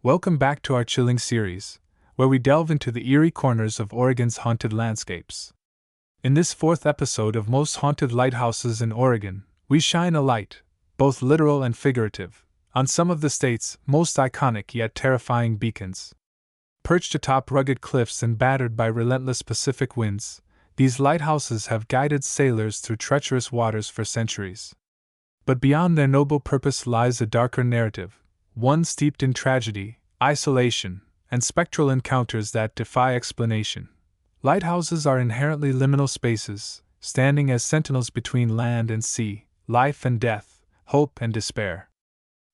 Welcome back to our chilling series, where we delve into the eerie corners of Oregon's haunted landscapes. In this fourth episode of Most Haunted Lighthouses in Oregon, we shine a light, both literal and figurative, on some of the state's most iconic yet terrifying beacons. Perched atop rugged cliffs and battered by relentless Pacific winds, these lighthouses have guided sailors through treacherous waters for centuries. But beyond their noble purpose lies a darker narrative, one steeped in tragedy, isolation, and spectral encounters that defy explanation. Lighthouses are inherently liminal spaces, standing as sentinels between land and sea, life and death, hope and despair.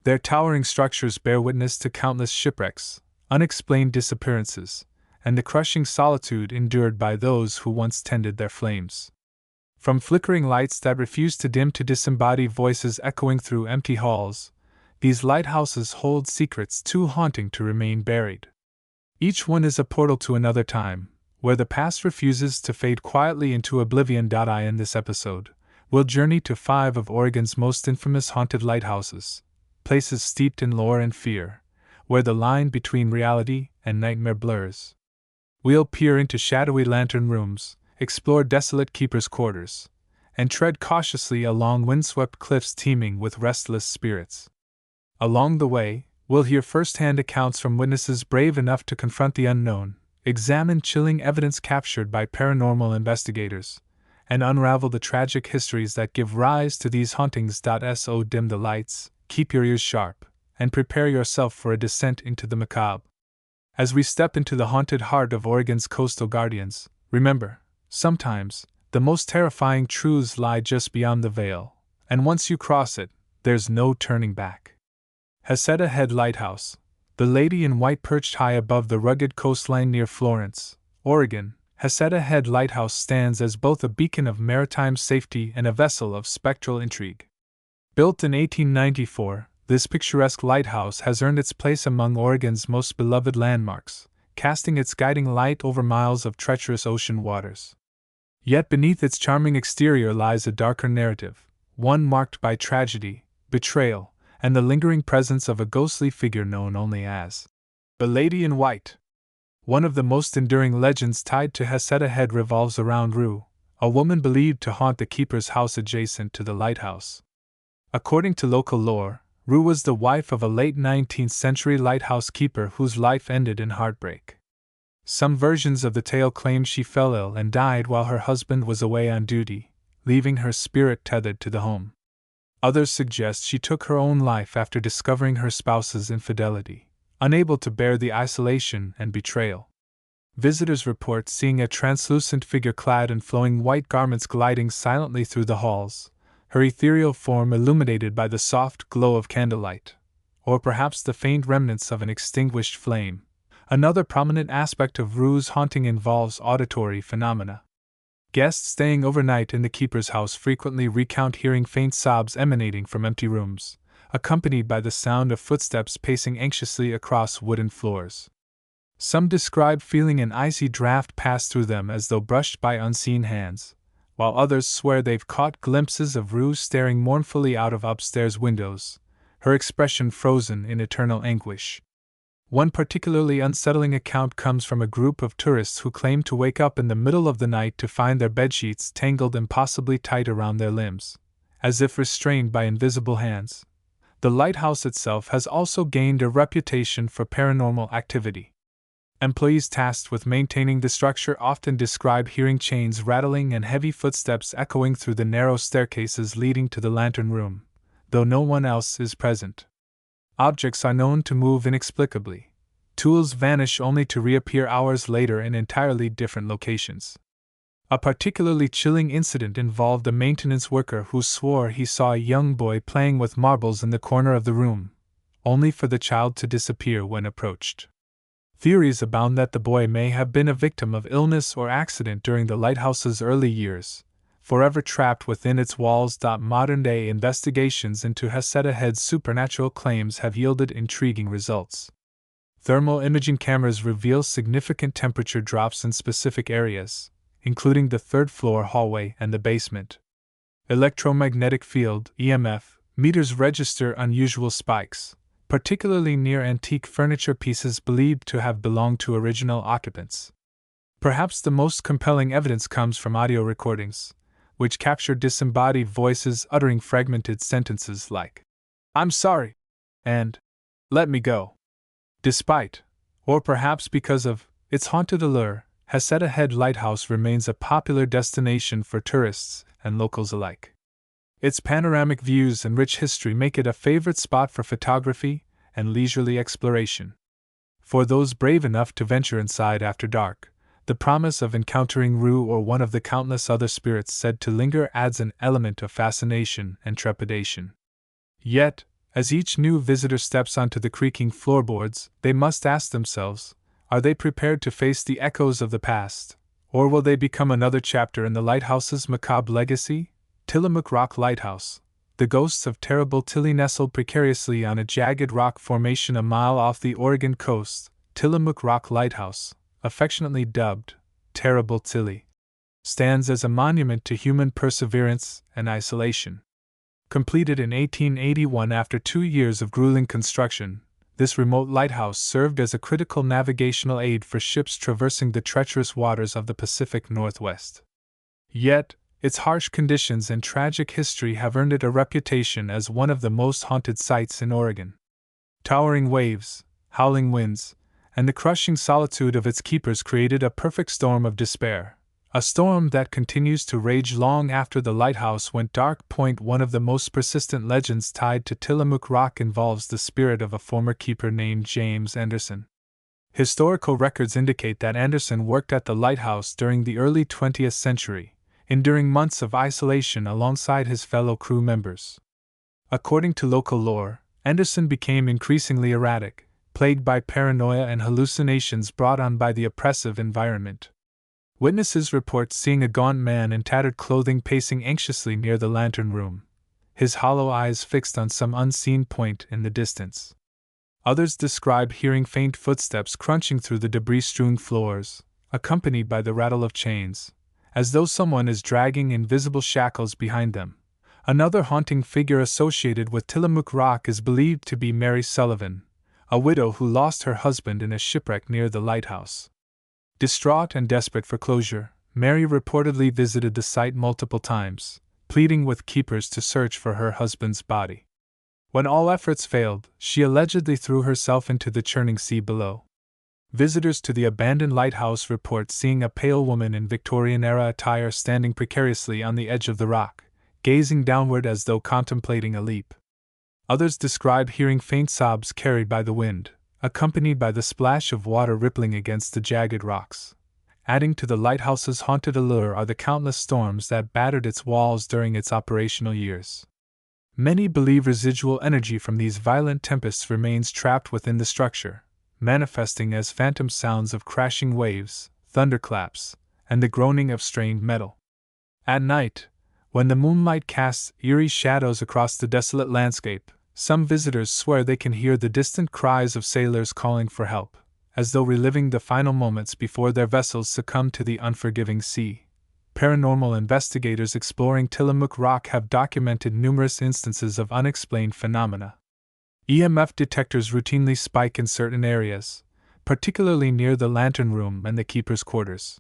Their towering structures bear witness to countless shipwrecks, unexplained disappearances, and the crushing solitude endured by those who once tended their flames. From flickering lights that refuse to dim to disembodied voices echoing through empty halls, these lighthouses hold secrets too haunting to remain buried. Each one is a portal to another time, where the past refuses to fade quietly into oblivion. In this episode, we'll journey to 5 of Oregon's most infamous haunted lighthouses, places steeped in lore and fear, where the line between reality and nightmare blurs. We'll peer into shadowy lantern rooms, explore desolate keepers' quarters, and tread cautiously along windswept cliffs teeming with restless spirits. Along the way, we'll hear first-hand accounts from witnesses brave enough to confront the unknown, examine chilling evidence captured by paranormal investigators, and unravel the tragic histories that give rise to these hauntings. So dim the lights, keep your ears sharp, and prepare yourself for a descent into the macabre. As we step into the haunted heart of Oregon's coastal guardians, remember, sometimes, the most terrifying truths lie just beyond the veil, and once you cross it, there's no turning back. Haunted Head Lighthouse, the lady in white perched high above the rugged coastline near Florence, Oregon. Haunted Head Lighthouse stands as both a beacon of maritime safety and a vessel of spectral intrigue. Built in 1894, this picturesque lighthouse has earned its place among Oregon's most beloved landmarks, casting its guiding light over miles of treacherous ocean waters. Yet beneath its charming exterior lies a darker narrative, one marked by tragedy, betrayal, and the lingering presence of a ghostly figure known only as the Lady in White. One of the most enduring legends tied to Haunted Head revolves around Rue, a woman believed to haunt the keeper's house adjacent to the lighthouse. According to local lore, Rue was the wife of a late 19th century lighthouse keeper whose life ended in heartbreak. Some versions of the tale claim she fell ill and died while her husband was away on duty, leaving her spirit tethered to the home. Others suggest she took her own life after discovering her spouse's infidelity, unable to bear the isolation and betrayal. Visitors report seeing a translucent figure clad in flowing white garments gliding silently through the halls, her ethereal form illuminated by the soft glow of candlelight, or perhaps the faint remnants of an extinguished flame. Another prominent aspect of Rue's haunting involves auditory phenomena. Guests staying overnight in the keeper's house frequently recount hearing faint sobs emanating from empty rooms, accompanied by the sound of footsteps pacing anxiously across wooden floors. Some describe feeling an icy draft pass through them as though brushed by unseen hands, while others swear they've caught glimpses of Rue staring mournfully out of upstairs windows, her expression frozen in eternal anguish. One particularly unsettling account comes from a group of tourists who claim to wake up in the middle of the night to find their bedsheets tangled impossibly tight around their limbs, as if restrained by invisible hands. The lighthouse itself has also gained a reputation for paranormal activity. Employees tasked with maintaining the structure often describe hearing chains rattling and heavy footsteps echoing through the narrow staircases leading to the lantern room, though no one else is present. Objects are known to move inexplicably. Tools vanish only to reappear hours later in entirely different locations. A particularly chilling incident involved a maintenance worker who swore he saw a young boy playing with marbles in the corner of the room, only for the child to disappear when approached. Theories abound that the boy may have been a victim of illness or accident during the lighthouse's early years, forever trapped within its walls. Modern-day investigations into Haunted Head's supernatural claims have yielded intriguing results. Thermal imaging cameras reveal significant temperature drops in specific areas, including the third-floor hallway and the basement. Electromagnetic field (EMF) meters register unusual spikes, particularly near antique furniture pieces believed to have belonged to original occupants. Perhaps the most compelling evidence comes from audio recordings, which capture disembodied voices uttering fragmented sentences like, "I'm sorry," and "Let me go." Despite, or perhaps because of, its haunted allure, Haunted Lighthouse remains a popular destination for tourists and locals alike. Its panoramic views and rich history make it a favorite spot for photography and leisurely exploration. For those brave enough to venture inside after dark, the promise of encountering Rue or one of the countless other spirits said to linger adds an element of fascination and trepidation. Yet, as each new visitor steps onto the creaking floorboards, they must ask themselves, are they prepared to face the echoes of the past, or will they become another chapter in the lighthouse's macabre legacy? Tillamook Rock Lighthouse. The ghosts of terrible Tilly nestled precariously on a jagged rock formation a mile off the Oregon coast. Tillamook Rock Lighthouse, affectionately dubbed Terrible Tilly, stands as a monument to human perseverance and isolation. Completed in 1881 after 2 years of grueling construction, this remote lighthouse served as a critical navigational aid for ships traversing the treacherous waters of the Pacific Northwest. Yet, its harsh conditions and tragic history have earned it a reputation as one of the most haunted sites in Oregon. Towering waves, howling winds, and the crushing solitude of its keepers created a perfect storm of despair, a storm that continues to rage long after the lighthouse went dark. One of the most persistent legends tied to Tillamook Rock involves the spirit of a former keeper named James Anderson. Historical records indicate that Anderson worked at the lighthouse during the early 20th century, enduring months of isolation alongside his fellow crew members. According to local lore, Anderson became increasingly erratic, plagued by paranoia and hallucinations brought on by the oppressive environment. Witnesses report seeing a gaunt man in tattered clothing pacing anxiously near the lantern room, his hollow eyes fixed on some unseen point in the distance. Others describe hearing faint footsteps crunching through the debris-strewn floors, accompanied by the rattle of chains, as though someone is dragging invisible shackles behind them. Another haunting figure associated with Tillamook Rock is believed to be Mary Sullivan, a widow who lost her husband in a shipwreck near the lighthouse. Distraught and desperate for closure, Mary reportedly visited the site multiple times, pleading with keepers to search for her husband's body. When all efforts failed, she allegedly threw herself into the churning sea below. Visitors to the abandoned lighthouse report seeing a pale woman in Victorian-era attire standing precariously on the edge of the rock, gazing downward as though contemplating a leap. Others describe hearing faint sobs carried by the wind, accompanied by the splash of water rippling against the jagged rocks. Adding to the lighthouse's haunted allure are the countless storms that battered its walls during its operational years. Many believe residual energy from these violent tempests remains trapped within the structure, manifesting as phantom sounds of crashing waves, thunderclaps, and the groaning of strained metal. At night, when the moonlight casts eerie shadows across the desolate landscape, some visitors swear they can hear the distant cries of sailors calling for help, as though reliving the final moments before their vessels succumb to the unforgiving sea. Paranormal investigators exploring Tillamook Rock have documented numerous instances of unexplained phenomena. EMF detectors routinely spike in certain areas, particularly near the lantern room and the keeper's quarters.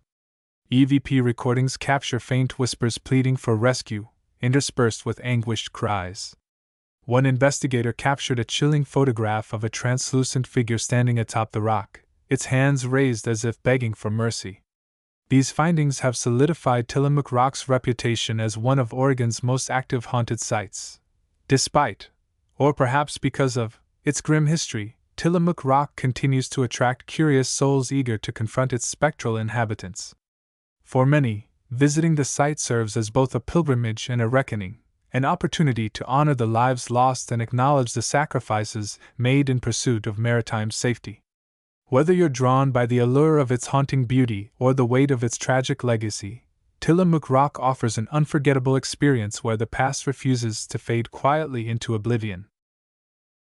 EVP recordings capture faint whispers pleading for rescue, interspersed with anguished cries. One investigator captured a chilling photograph of a translucent figure standing atop the rock, its hands raised as if begging for mercy. These findings have solidified Tillamook Rock's reputation as one of Oregon's most active haunted sites. Despite, or perhaps because of, its grim history, Tillamook Rock continues to attract curious souls eager to confront its spectral inhabitants. For many, visiting the site serves as both a pilgrimage and a reckoning, an opportunity to honor the lives lost and acknowledge the sacrifices made in pursuit of maritime safety. Whether you're drawn by the allure of its haunting beauty or the weight of its tragic legacy, Tillamook Rock offers an unforgettable experience where the past refuses to fade quietly into oblivion.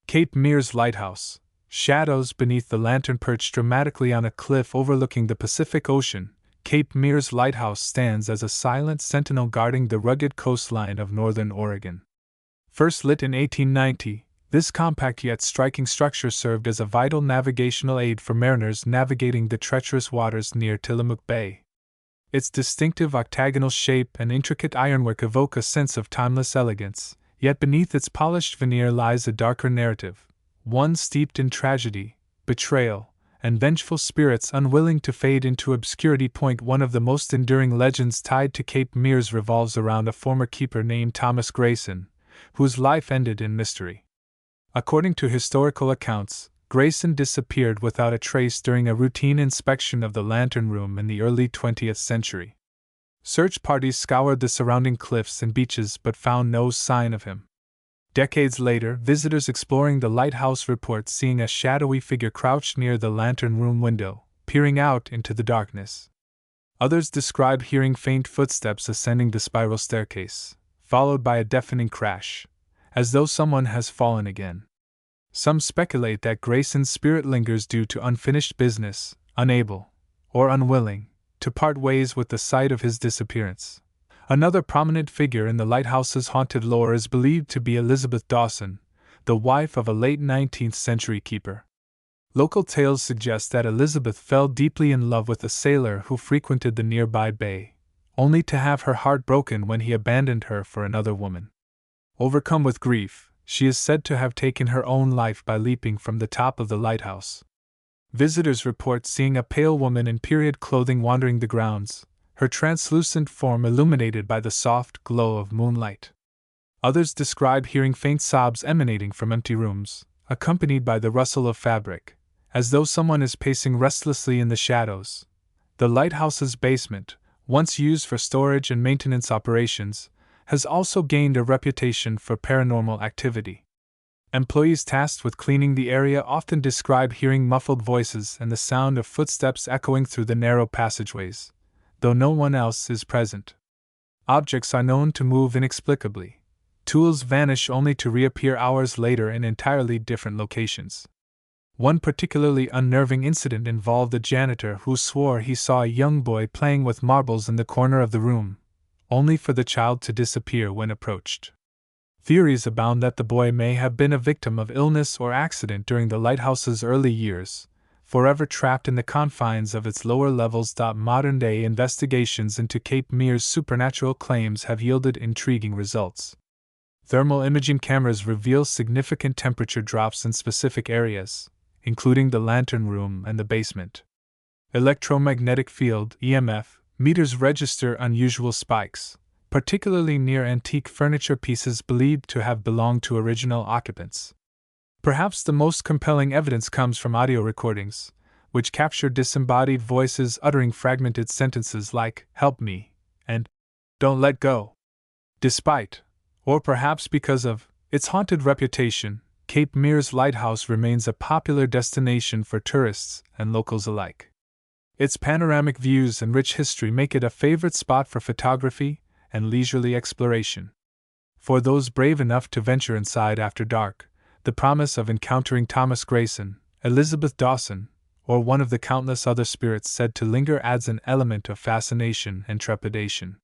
Cape Meares Lighthouse. Shadows beneath the lantern perched dramatically on a cliff overlooking the Pacific Ocean, Cape Meares Lighthouse stands as a silent sentinel guarding the rugged coastline of northern Oregon. First lit in 1890, This compact yet striking structure served as a vital navigational aid for mariners navigating the treacherous waters near Tillamook Bay. Its distinctive octagonal shape and intricate ironwork evoke a sense of timeless elegance, yet beneath its polished veneer lies a darker narrative, one steeped in tragedy, betrayal, and vengeful spirits unwilling to fade into obscurity. One of the most enduring legends tied to Cape Meares revolves around a former keeper named Thomas Grayson, whose life ended in mystery. According to historical accounts, Grayson disappeared without a trace during a routine inspection of the lantern room in the early 20th century. Search parties scoured the surrounding cliffs and beaches but found no sign of him. Decades later, visitors exploring the lighthouse report seeing a shadowy figure crouched near the lantern room window, peering out into the darkness. Others describe hearing faint footsteps ascending the spiral staircase, followed by a deafening crash, as though someone has fallen again. Some speculate that Grayson's spirit lingers due to unfinished business, unable, or unwilling, to part ways with the site of his disappearance. Another prominent figure in the lighthouse's haunted lore is believed to be Elizabeth Dawson, the wife of a late 19th century keeper. Local tales suggest that Elizabeth fell deeply in love with a sailor who frequented the nearby bay, only to have her heart broken when he abandoned her for another woman. Overcome with grief, she is said to have taken her own life by leaping from the top of the lighthouse. Visitors report seeing a pale woman in period clothing wandering the grounds, her translucent form illuminated by the soft glow of moonlight. Others describe hearing faint sobs emanating from empty rooms, accompanied by the rustle of fabric, as though someone is pacing restlessly in the shadows. The lighthouse's basement, once used for storage and maintenance operations, has also gained a reputation for paranormal activity. Employees tasked with cleaning the area often describe hearing muffled voices and the sound of footsteps echoing through the narrow passageways, though no one else is present. Objects are known to move inexplicably. Tools vanish only to reappear hours later in entirely different locations. One particularly unnerving incident involved a janitor who swore he saw a young boy playing with marbles in the corner of the room, only for the child to disappear when approached. Theories abound that the boy may have been a victim of illness or accident during the lighthouse's early years, forever trapped in the confines of its lower levels. Modern-day investigations into Cape Meares' supernatural claims have yielded intriguing results. Thermal imaging cameras reveal significant temperature drops in specific areas, including the lantern room and the basement. Electromagnetic field (EMF) meters register unusual spikes, particularly near antique furniture pieces believed to have belonged to original occupants. Perhaps the most compelling evidence comes from audio recordings, which capture disembodied voices uttering fragmented sentences like, "Help me," and "Don't let go." Despite, or perhaps because of, its haunted reputation, Cape Meares Lighthouse remains a popular destination for tourists and locals alike. Its panoramic views and rich history make it a favorite spot for photography and leisurely exploration. For those brave enough to venture inside after dark, the promise of encountering Thomas Grayson, Elizabeth Dawson, or one of the countless other spirits said to linger adds an element of fascination and trepidation.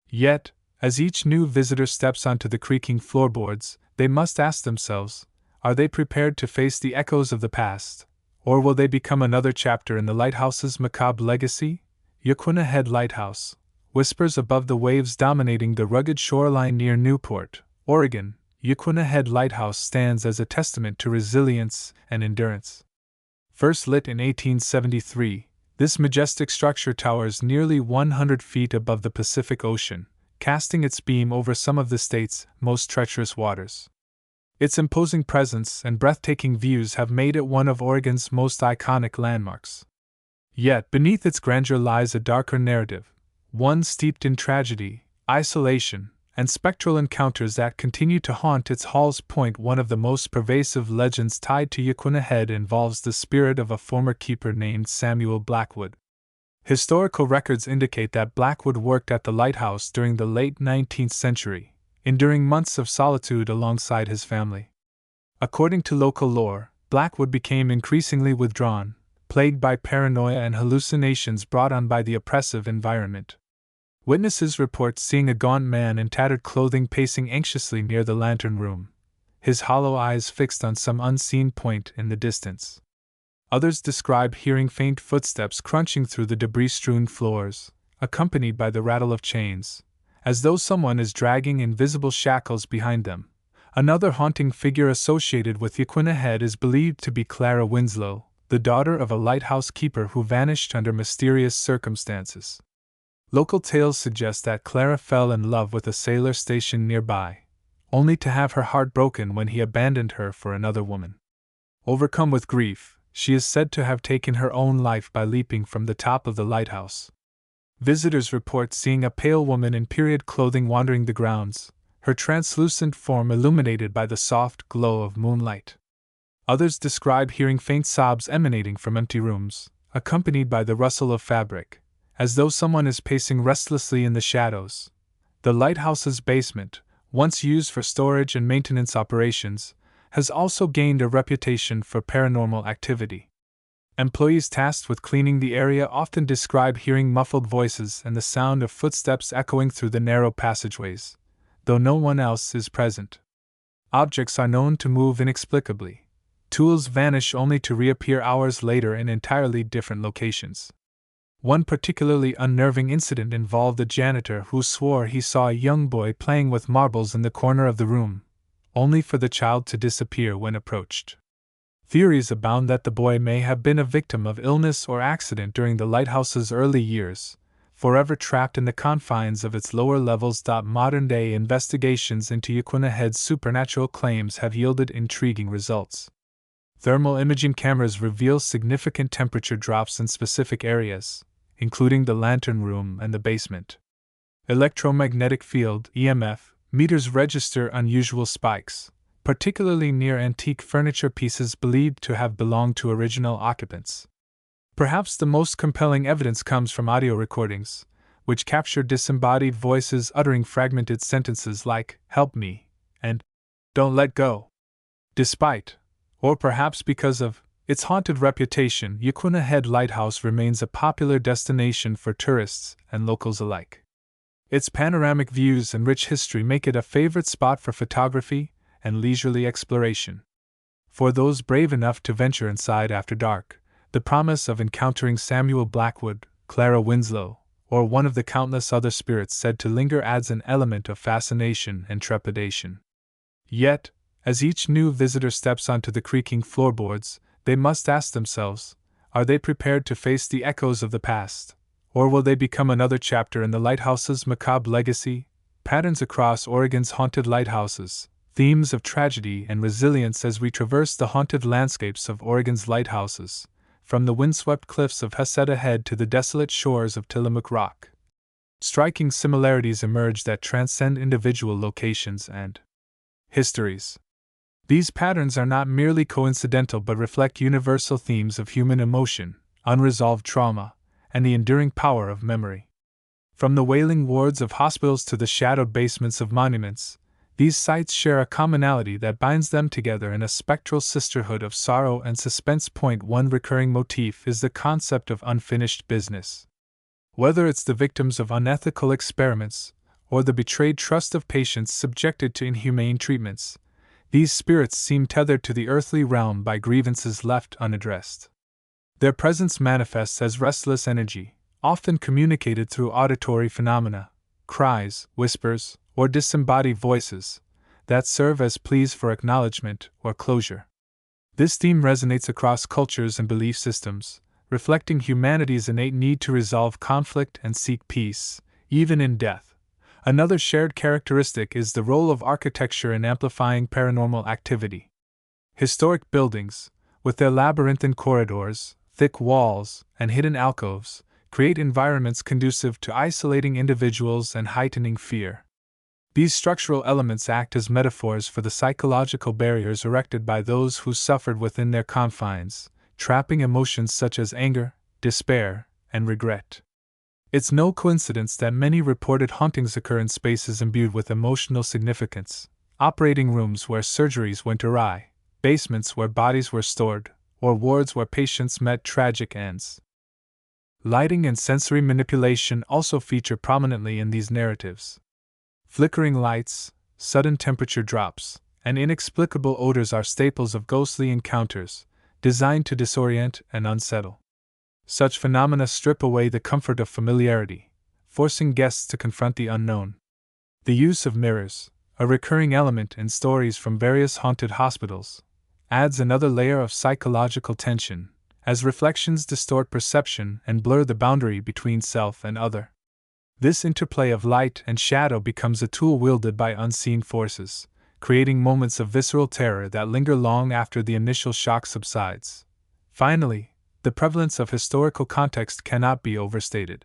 Yet, as each new visitor steps onto the creaking floorboards, they must ask themselves, are they prepared to face the echoes of the past, or will they become another chapter in the lighthouse's macabre legacy? Yaquina Head Lighthouse whispers above the waves dominating the rugged shoreline near Newport, Oregon. Yaquina Head Lighthouse stands as a testament to resilience and endurance. First lit in 1873, this majestic structure towers nearly 100 feet above the Pacific Ocean, casting its beam over some of the state's most treacherous waters. Its imposing presence and breathtaking views have made it one of Oregon's most iconic landmarks. Yet beneath its grandeur lies a darker narrative, one steeped in tragedy, isolation, and spectral encounters that continue to haunt its halls. One of the most pervasive legends tied to Yaquina Head involves the spirit of a former keeper named Samuel Blackwood. Historical records indicate that Blackwood worked at the lighthouse during the late 19th century, enduring months of solitude alongside his family. According to local lore, Blackwood became increasingly withdrawn, plagued by paranoia and hallucinations brought on by the oppressive environment. Witnesses report seeing a gaunt man in tattered clothing pacing anxiously near the lantern room, his hollow eyes fixed on some unseen point in the distance. Others describe hearing faint footsteps crunching through the debris-strewn floors, accompanied by the rattle of chains, as though someone is dragging invisible shackles behind them. Another haunting figure associated with Yaquina Head is believed to be Clara Winslow, the daughter of a lighthouse keeper who vanished under mysterious circumstances. Local tales suggest that Clara fell in love with a sailor stationed nearby, only to have her heart broken when he abandoned her for another woman. Overcome with grief, she is said to have taken her own life by leaping from the top of the lighthouse. Visitors report seeing a pale woman in period clothing wandering the grounds, her translucent form illuminated by the soft glow of moonlight. Others describe hearing faint sobs emanating from empty rooms, accompanied by the rustle of fabric, as though someone is pacing restlessly in the shadows. The lighthouse's basement, once used for storage and maintenance operations, has also gained a reputation for paranormal activity. Employees tasked with cleaning the area often describe hearing muffled voices and the sound of footsteps echoing through the narrow passageways, though no one else is present. Objects are known to move inexplicably. Tools vanish only to reappear hours later in entirely different locations. One particularly unnerving incident involved a janitor who swore he saw a young boy playing with marbles in the corner of the room, only for the child to disappear when approached. Theories abound that the boy may have been a victim of illness or accident during the lighthouse's early years, forever trapped in the confines of its lower levels. Modern-day investigations into Yaquina Head's supernatural claims have yielded intriguing results. Thermal imaging cameras reveal significant temperature drops in specific areas, including the lantern room and the basement. Electromagnetic field (EMF) meters register unusual spikes, particularly near antique furniture pieces believed to have belonged to original occupants. Perhaps the most compelling evidence comes from audio recordings, which capture disembodied voices uttering fragmented sentences like, "Help me," and "Don't let go." Despite, or perhaps because of, its haunted reputation, Yaquina Head Lighthouse remains a popular destination for tourists and locals alike. Its panoramic views and rich history make it a favorite spot for photography and leisurely exploration. For those brave enough to venture inside after dark, the promise of encountering Samuel Blackwood, Clara Winslow, or one of the countless other spirits said to linger adds an element of fascination and trepidation. Yet, as each new visitor steps onto the creaking floorboards, they must ask themselves, are they prepared to face the echoes of the past, or will they become another chapter in the lighthouse's macabre legacy? Patterns across Oregon's haunted lighthouses, themes of tragedy and resilience as we traverse the haunted landscapes of Oregon's lighthouses, from the windswept cliffs of Haunted Head to the desolate shores of Tillamook Rock. Striking similarities emerge that transcend individual locations and histories. These patterns are not merely coincidental but reflect universal themes of human emotion, unresolved trauma, and the enduring power of memory. From the wailing wards of hospitals to the shadowed basements of monuments, these sites share a commonality that binds them together in a spectral sisterhood of sorrow and suspense. One recurring motif is the concept of unfinished business. Whether it's the victims of unethical experiments, or the betrayed trust of patients subjected to inhumane treatments, these spirits seem tethered to the earthly realm by grievances left unaddressed. Their presence manifests as restless energy, often communicated through auditory phenomena, cries, whispers, or disembodied voices, that serve as pleas for acknowledgement or closure. This theme resonates across cultures and belief systems, reflecting humanity's innate need to resolve conflict and seek peace, even in death. Another shared characteristic is the role of architecture in amplifying paranormal activity. Historic buildings, with their labyrinthine corridors, thick walls, and hidden alcoves, create environments conducive to isolating individuals and heightening fear. These structural elements act as metaphors for the psychological barriers erected by those who suffered within their confines, trapping emotions such as anger, despair, and regret. It's no coincidence that many reported hauntings occur in spaces imbued with emotional significance: operating rooms where surgeries went awry, basements where bodies were stored, or wards where patients met tragic ends. Lighting and sensory manipulation also feature prominently in these narratives. Flickering lights, sudden temperature drops, and inexplicable odors are staples of ghostly encounters, designed to disorient and unsettle. Such phenomena strip away the comfort of familiarity, forcing guests to confront the unknown. The use of mirrors, a recurring element in stories from various haunted hospitals, adds another layer of psychological tension, as reflections distort perception and blur the boundary between self and other. This interplay of light and shadow becomes a tool wielded by unseen forces, creating moments of visceral terror that linger long after the initial shock subsides. Finally, the prevalence of historical context cannot be overstated.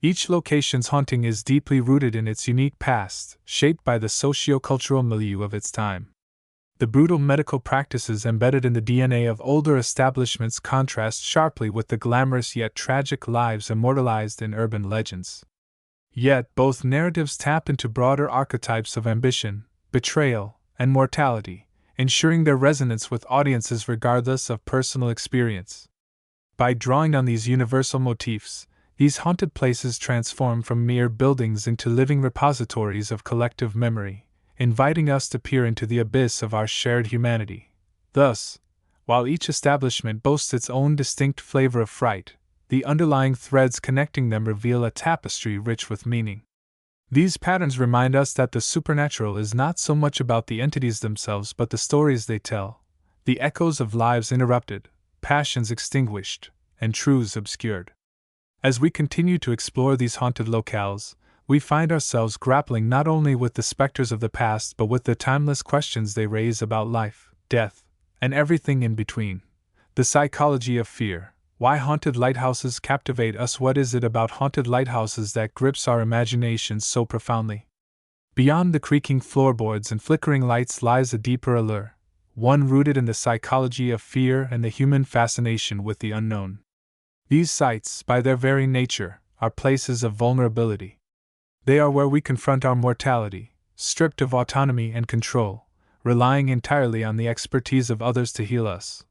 Each location's haunting is deeply rooted in its unique past, shaped by the socio-cultural milieu of its time. The brutal medical practices embedded in the DNA of older establishments contrast sharply with the glamorous yet tragic lives immortalized in urban legends. Yet both narratives tap into broader archetypes of ambition, betrayal, and mortality, ensuring their resonance with audiences regardless of personal experience. By drawing on these universal motifs, these haunted places transform from mere buildings into living repositories of collective memory, inviting us to peer into the abyss of our shared humanity. Thus, while each establishment boasts its own distinct flavor of fright, the underlying threads connecting them reveal a tapestry rich with meaning. These patterns remind us that the supernatural is not so much about the entities themselves but the stories they tell, the echoes of lives interrupted, passions extinguished, and truths obscured. As we continue to explore these haunted locales, we find ourselves grappling not only with the specters of the past but with the timeless questions they raise about life, death, and everything in between. The psychology of fear. Why haunted lighthouses captivate us? What is it about haunted lighthouses that grips our imaginations so profoundly? Beyond the creaking floorboards and flickering lights lies a deeper allure, one rooted in the psychology of fear and the human fascination with the unknown. These sites, by their very nature, are places of vulnerability. They are where we confront our mortality, stripped of autonomy and control, relying entirely on the expertise of others to heal us,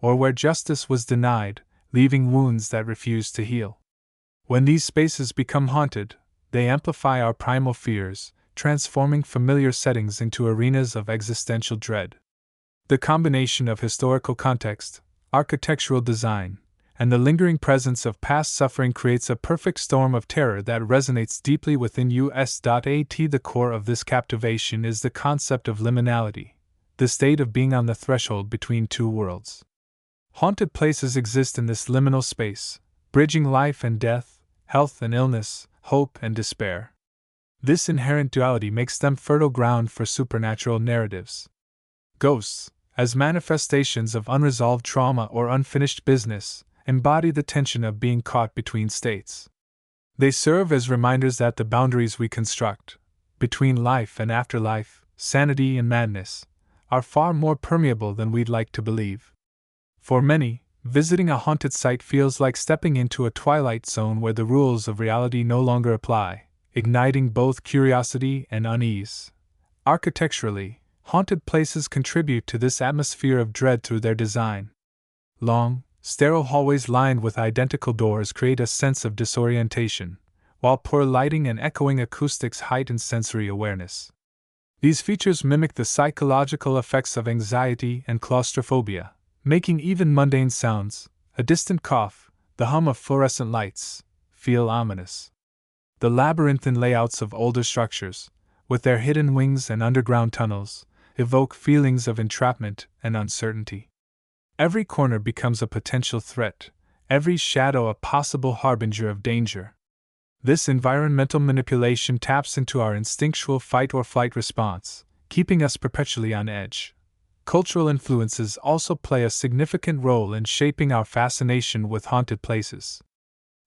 or where justice was denied, leaving wounds that refuse to heal. When these spaces become haunted, they amplify our primal fears, transforming familiar settings into arenas of existential dread. The combination of historical context, architectural design, and the lingering presence of past suffering creates a perfect storm of terror that resonates deeply within us. At the core of this captivation is the concept of liminality, the state of being on the threshold between two worlds. Haunted places exist in this liminal space, bridging life and death, health and illness, hope and despair. This inherent duality makes them fertile ground for supernatural narratives. Ghosts, as manifestations of unresolved trauma or unfinished business, embody the tension of being caught between states. They serve as reminders that the boundaries we construct, between life and afterlife, sanity and madness, are far more permeable than we'd like to believe. For many, visiting a haunted site feels like stepping into a twilight zone where the rules of reality no longer apply, igniting both curiosity and unease. Architecturally, haunted places contribute to this atmosphere of dread through their design. Long, sterile hallways lined with identical doors create a sense of disorientation, while poor lighting and echoing acoustics heighten sensory awareness. These features mimic the psychological effects of anxiety and claustrophobia, making even mundane sounds, a distant cough, the hum of fluorescent lights, feel ominous. The labyrinthine layouts of older structures, with their hidden wings and underground tunnels, evoke feelings of entrapment and uncertainty. Every corner becomes a potential threat, every shadow a possible harbinger of danger. This environmental manipulation taps into our instinctual fight-or-flight response, keeping us perpetually on edge. Cultural influences also play a significant role in shaping our fascination with haunted places.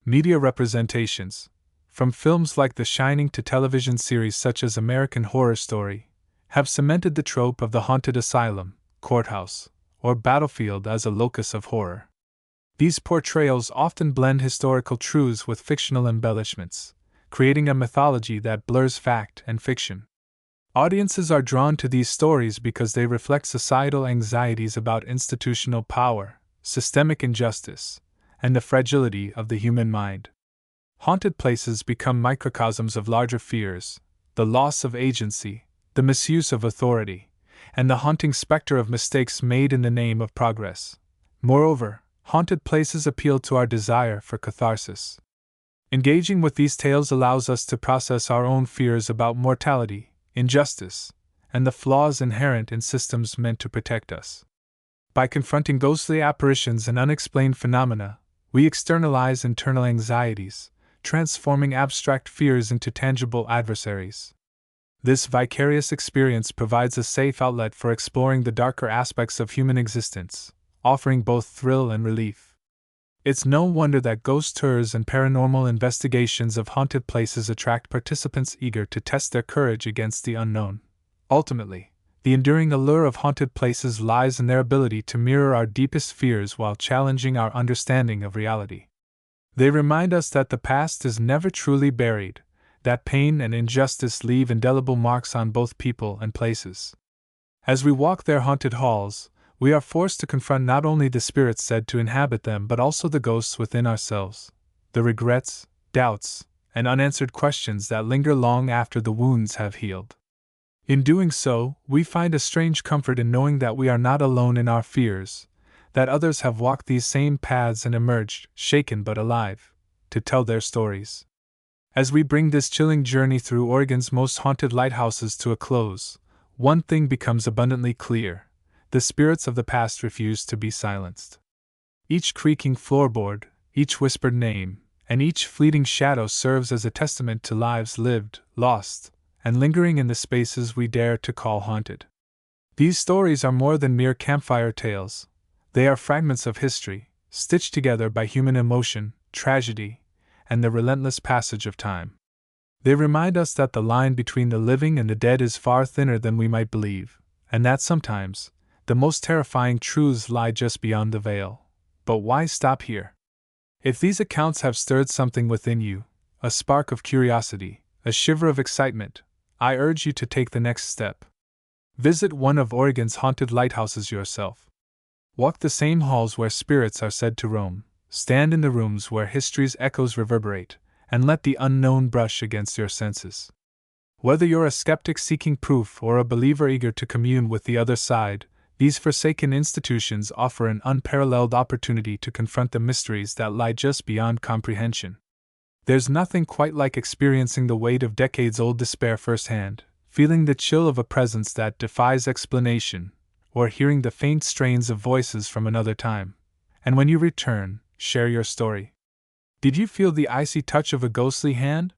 Media representations, from films like The Shining to television series such as American Horror Story, have cemented the trope of the haunted asylum, courthouse, or battlefield as a locus of horror. These portrayals often blend historical truths with fictional embellishments, creating a mythology that blurs fact and fiction. Audiences are drawn to these stories because they reflect societal anxieties about institutional power, systemic injustice, and the fragility of the human mind. Haunted places become microcosms of larger fears, the loss of agency, the misuse of authority, and the haunting specter of mistakes made in the name of progress. Moreover, haunted places appeal to our desire for catharsis. Engaging with these tales allows us to process our own fears about mortality, injustice, and the flaws inherent in systems meant to protect us. By confronting ghostly apparitions and unexplained phenomena, we externalize internal anxieties, transforming abstract fears into tangible adversaries. This vicarious experience provides a safe outlet for exploring the darker aspects of human existence, offering both thrill and relief. It's no wonder that ghost tours and paranormal investigations of haunted places attract participants eager to test their courage against the unknown. Ultimately, the enduring allure of haunted places lies in their ability to mirror our deepest fears while challenging our understanding of reality. They remind us that the past is never truly buried, that pain and injustice leave indelible marks on both people and places. As we walk their haunted halls, we are forced to confront not only the spirits said to inhabit them but also the ghosts within ourselves, the regrets, doubts, and unanswered questions that linger long after the wounds have healed. In doing so, we find a strange comfort in knowing that we are not alone in our fears, that others have walked these same paths and emerged, shaken but alive, to tell their stories. As we bring this chilling journey through Oregon's most haunted lighthouses to a close, one thing becomes abundantly clear: the spirits of the past refuse to be silenced. Each creaking floorboard, each whispered name, and each fleeting shadow serves as a testament to lives lived, lost, and lingering in the spaces we dare to call haunted. These stories are more than mere campfire tales. They are fragments of history, stitched together by human emotion, tragedy, and the relentless passage of time. They remind us that the line between the living and the dead is far thinner than we might believe, and that sometimes, the most terrifying truths lie just beyond the veil. But why stop here? If these accounts have stirred something within you, a spark of curiosity, a shiver of excitement, I urge you to take the next step. Visit one of Oregon's haunted lighthouses yourself. Walk the same halls where spirits are said to roam, stand in the rooms where history's echoes reverberate, and let the unknown brush against your senses. Whether you're a skeptic seeking proof or a believer eager to commune with the other side, these forsaken institutions offer an unparalleled opportunity to confront the mysteries that lie just beyond comprehension. There's nothing quite like experiencing the weight of decades-old despair firsthand, feeling the chill of a presence that defies explanation, or hearing the faint strains of voices from another time. And when you return, share your story. Did you feel the icy touch of a ghostly hand?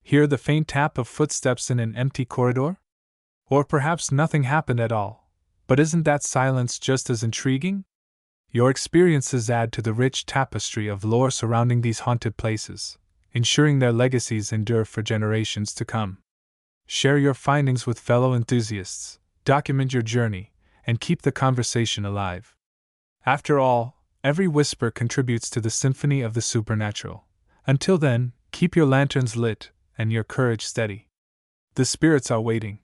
Hear the faint tap of footsteps in an empty corridor? Or perhaps nothing happened at all, but isn't that silence just as intriguing? Your experiences add to the rich tapestry of lore surrounding these haunted places, ensuring their legacies endure for generations to come. Share your findings with fellow enthusiasts, document your journey, and keep the conversation alive. After all, every whisper contributes to the symphony of the supernatural. Until then, keep your lanterns lit and your courage steady. The spirits are waiting.